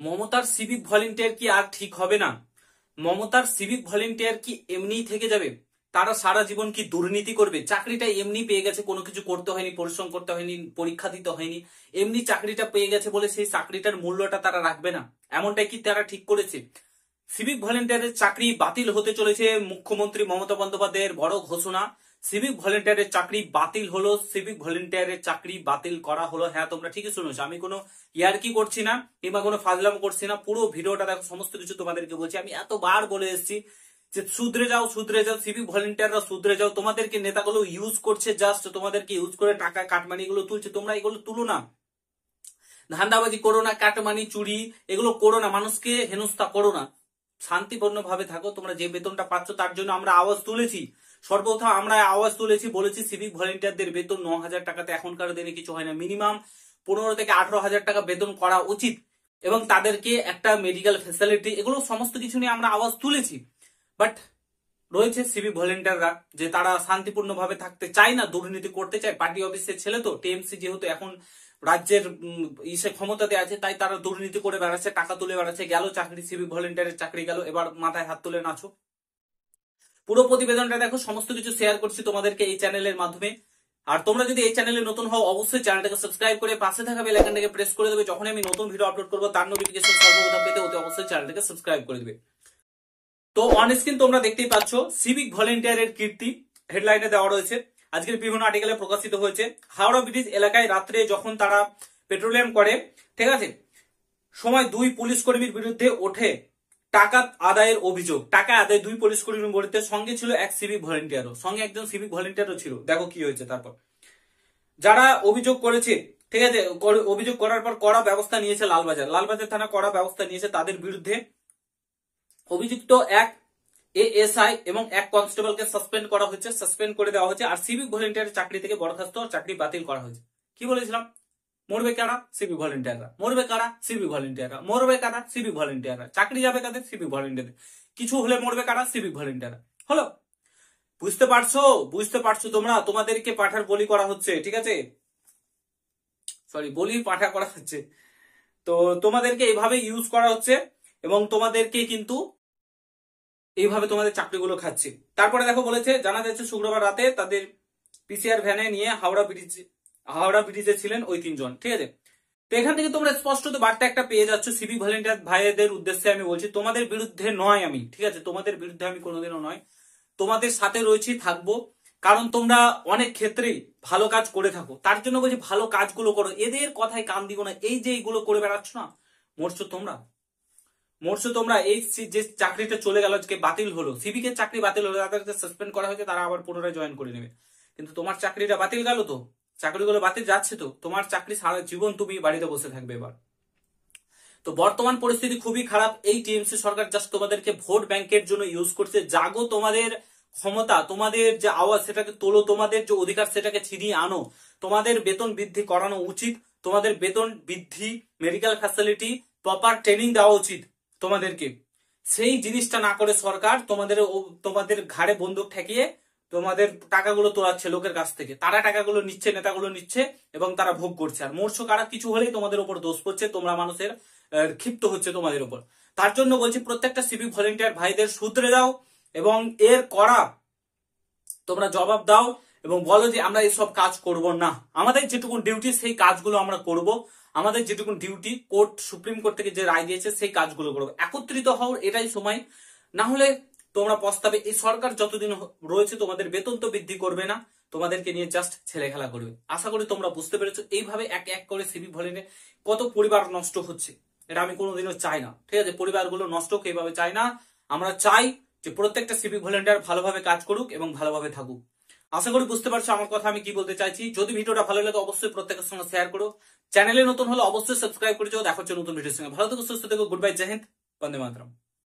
মমতার civic volunteer কি আর ঠিক হবে না? মমতার সিভিক ভলেন্টিয়ার কি এমনিই থেকে যাবে? তারা সারা জীবন কি দুর্নীতি করবে? চাকরিটা এমনি পেয়ে গেছে, কোনো কিছু করতে হয়নি, পরিশ্রম করতে হয়নি, পরীক্ষা দিতে হয়নি, এমনি চাকরিটা পেয়ে গেছে বলে সেই চাকরিটার মূল্যটা তারা রাখবে না? এমনটাই কি তারা ঠিক করেছে? সিভিক ভলেন্টিয়ারের চাকরি বাতিল হতে চলেছে, মুখ্যমন্ত্রী মমতা বন্দ্যোপাধ্যায়ের বড় ঘোষণা। সিভিক ভলেন্টিয়ারের চাকরি বাতিল হলো, সিভিক ভলেন্টিয়ারের চাকরি বাতিল করা হলো। হ্যাঁ, তোমরা ঠিকই শুনেছো, আমি কোনো ইয়ার্কি করছি না কিংবা কোনো ফাজলাম করছি না। পুরো ভিডিওটা দেখো, সমস্ত কিছু তোমাদেরকে বলছি। আমি এতবার বলে এসেছি যে শুধরে যাও, শুধরে যাও, সিভিক ভলেন্টিয়াররা শুধরে যাও। তোমাদেরকে নেতাগুলো ইউজ করছে, জাস্ট তোমাদেরকে ইউজ করে টাকা কাটমানি এগুলো তুলছে। তোমরা এগুলো তুলো না, ধান্দাবাজি করো না, কাটমানি চুরি এগুলো করো না, মানুষকে হেনস্থা করো না, শান্তিপূর্ণ ভাবে থাকো। তোমরা যে বেতনটা পাচ্ছ তার জন্য আমরা আওয়াজ তুলেছি, সর্বপ্রথম আমরা আওয়াজ তুলেছি, বলেছি সিভিক ভলেন্টিয়ারদের বেতন 9,000 টাকাতে এখনকার দিনে কিছু হয় না, মিনিমাম 15 থেকে 18,000 টাকা বেতন করা উচিত, এবং তাদেরকে একটা মেডিকেল ফ্যাসিলিটি, এগুলো সমস্ত কিছু নিয়ে আমরা আওয়াজ তুলেছি। বাট রয়েছে সিভিক ভলেন্টিয়াররা যে তারা শান্তিপূর্ণ ভাবে থাকতে চায় না, দুর্নীতি করতে চায়। পার্টি অফিসের ছেলে তো, টিএমসি যেহেতু এখন রাজ্যের ক্ষমতাতে আছে, তাই তারা দুর্নীতি করে বেড়াচ্ছে, টাকা তুলে বেড়াচ্ছে। গেল চাকরি, সিভিক ভলেন্টিয়ারের চাকরি গেল, এবার মাথায় হাত তুলে নাচো। পুরো প্রতিবেদনটা দেখো, সমস্ত কিছু শেয়ার করছি তোমাদেরকে এই চ্যানেলের মাধ্যমে। আর তোমরা যদি এই চ্যানেলে নতুন হও, অবশ্যই চ্যানেলটাকে সাবস্ক্রাইব করে পাশে থাকা বেল আইকনটাকে প্রেস করে দেবে। যখন আমি নতুন ভিডিও আপলোড করবো তার নোটিফিকেশন সর্বপ্রথম পেতে অতি অবশ্যই চ্যানেলটাকে সাবস্ক্রাইব করে দেবে। তো অন স্ক্রিন তোমরা দেখতেই পাচ্ছ সিভিক ভলেন্টিয়ারের কীর্তি হেডলাইনে দেওয়া রয়েছে, আজকের বিভিন্ন আর্টিকেলে প্রকাশিত হয়েছে। হাওড়া ব্রিজ এলাকায় রাত্রে যখন তারা পেট্রোলিয়াম করে, ঠিক আছে, সময় 2 পুলিশ কর্মীর বিরুদ্ধে ওঠে টাকা আদায়ের অভিযোগ। টাকা আদায় 2 পুলিশ কর্মীর বিরুদ্ধে, সঙ্গে ছিল এক সিভিক ভলেন্টিয়ারও, সঙ্গে একজন সিভিক ভলেন্টিয়ারও ছিল। দেখো কি হয়েছে তারপর। যারা অভিযোগ করেছে, ঠিক আছে, অভিযোগ করার পর কড়া ব্যবস্থা নিয়েছে লালবাজার থানা, কড়া ব্যবস্থা নিয়েছে তাদের বিরুদ্ধে। অভিযুক্ত এক এএসআই এবং এক কনস্টেবলকে সাসপেন্ড করা হয়েছে, সাসপেন্ড করে দেওয়া হয়েছে। আর সিভিক ভলেন্টিয়ারের চাকরি থেকে বরখাস্ত, চাকরি বাতিল করা হয়েছে। কি বলেছিলাম? মরবে কারা? সিভিক ভলেন্টিয়াররা। মরবে কারা? সিভিক ভলেন্টিয়াররা। মরবে কারা? সিভিক ভলেন্টিয়াররা। চাকরি যাবে কাদের? সিভিক ভলেন্টিয়ারদের। কিছু হলে মরবে কারা? সিভিক ভলেন্টিয়াররা। হলো? বুঝতে পারছো? বুঝতে পারছো তোমরা? তোমাদেরকে পাঠার বলি করা হচ্ছে, ঠিক আছে, সরি, বলি পাঠা করা হচ্ছে। তো তোমাদেরকে এইভাবে ইউজ করা হচ্ছে এবং তোমাদেরকে কিন্তু এইভাবে তোমাদের চাকরিগুলো খাচ্ছে। তারপরে দেখো বলেছে, জানা যাচ্ছে শুক্রবার রাতে তাদের পিসিআর ভ্যানে নিয়ে হাওড়া ব্রিজে ছিলেন ওই 3 জন, ঠিক আছে। তো এখান থেকে তোমরা স্পষ্টত বার্তা একটা পেয়ে যাচ্ছ সিভিক ভলেন্টিয়ার ভাইদের উদ্দেশ্যে আমি বলছি, তোমাদের বিরুদ্ধে নয় আমি, ঠিক আছে, তোমাদের বিরুদ্ধে আমি কোনোদিনও নয়, তোমাদের সাথে রয়েছি, থাকবো। কারণ তোমরা অনেক ক্ষেত্রেই ভালো কাজ করে থাকো, তার জন্য বলছি ভালো কাজগুলো করো, এদের কথায় কান দিও না। এই যে এইগুলো করে বেড়াচ্ছ না, মরছো তোমরা, মরছো তোমরা। এই যে চাকরিটা চলে গেল, আজকে বাতিল হলো, সিভিক এর চাকরি বাতিল হলো, তাদেরকে সাসপেন্ড করা হয়েছে, তারা আবার পুনরায় জয়েন করে নেবে। কিন্তু তোমার চাকরিটা বাতিল গেল, তো চাকরিগুলো বাতিল যাচ্ছে, তো তোমার চাকরি সারা জীবন তুমি বাড়িতে বসে থাকবে এবার। তো বর্তমান পরিস্থিতি খুবই খারাপ। এই টিএমসি সরকার জাস্ট তোমাদেরকে ভোট ব্যাংকের জন্য ইউজ করছে। জাগো, তোমাদের ক্ষমতা, তোমাদের যে আওয়াজ সেটাকে তোলো, তোমাদের যে অধিকার সেটাকে ছিনিয়ে আনো। তোমাদের বেতন বৃদ্ধি করানো উচিত, তোমাদের বেতন বৃদ্ধি, মেডিকেল ফ্যাসিলিটি, প্রপার ট্রেনিং দেওয়া উচিত তোমাদেরকে। সেই জিনিসটা না করে সরকার তোমাদের ঘাড়ে বন্দুক ঠেকিয়ে তোমাদের টাকাগুলো তোলাচ্ছে লোকের কাছ থেকে। তারা টাকাগুলো নিচ্ছে, নেতাগুলো নিচ্ছে এবং তারা ভোগ করছে। আর মরছো কারা? কিছু হলেই তোমাদের উপর দোষ পড়ছে, তোমরা মানুষের ক্ষিপ্ত হচ্ছে তোমাদের উপর। তার জন্য বলছি, প্রত্যেকটা সিভিক ভলেন্টিয়ার ভাইদের শুধরে দাও এবং এর করা তোমরা জবাব দাও এবং বলো যে আমরা এইসব কাজ করব না। আমাদের যেটুকু ডিউটি সেই কাজগুলো আমরা করব, আমাদের যেটুকু ডিউটি কোর্ট, সুপ্রিম কোর্ট থেকে যে রায় দিয়েছে সেই কাজগুলো করবো। একত্রিত হও, এটাই সময়, না হলে তোমরা পস্তাবে। এই সরকার যতদিন রয়েছে তোমাদের বেতন তো বৃদ্ধি করবে না, তোমাদেরকে নিয়ে জাস্ট ছেলে খেলা করবে। আশা করি তোমরা বুঝতে পেরেছো। এইভাবে এক এক করে সিভিক ভলেন্টিয়ার কত পরিবার নষ্ট হচ্ছে, এটা আমি কোনোদিনও চাই না, ঠিক আছে। পরিবারগুলো নষ্ট হোক এইভাবে চাই না। আমরা চাই যে প্রত্যেকটা সিভিক ভলেন্টিয়ার ভালোভাবে কাজ করুক এবং ভালোভাবে থাকুক। আশা করি বুঝতে পারছো আমার কথা আমি কি বলতে চাইছি। যদি ভিডিওটা ভালো লাগে অবশ্যই প্রত্যেকের সঙ্গে শেয়ার করো। চ্যানেলে নতুন হলে অবশ্যই সাবস্ক্রাইব করে যাও। দেখা হচ্ছে নতুন ভিডিওর সঙ্গে। ভালো থেকো, সুস্থ থেকো, গুড বাই, জয় হিন্দ, বন্দে মাতরম।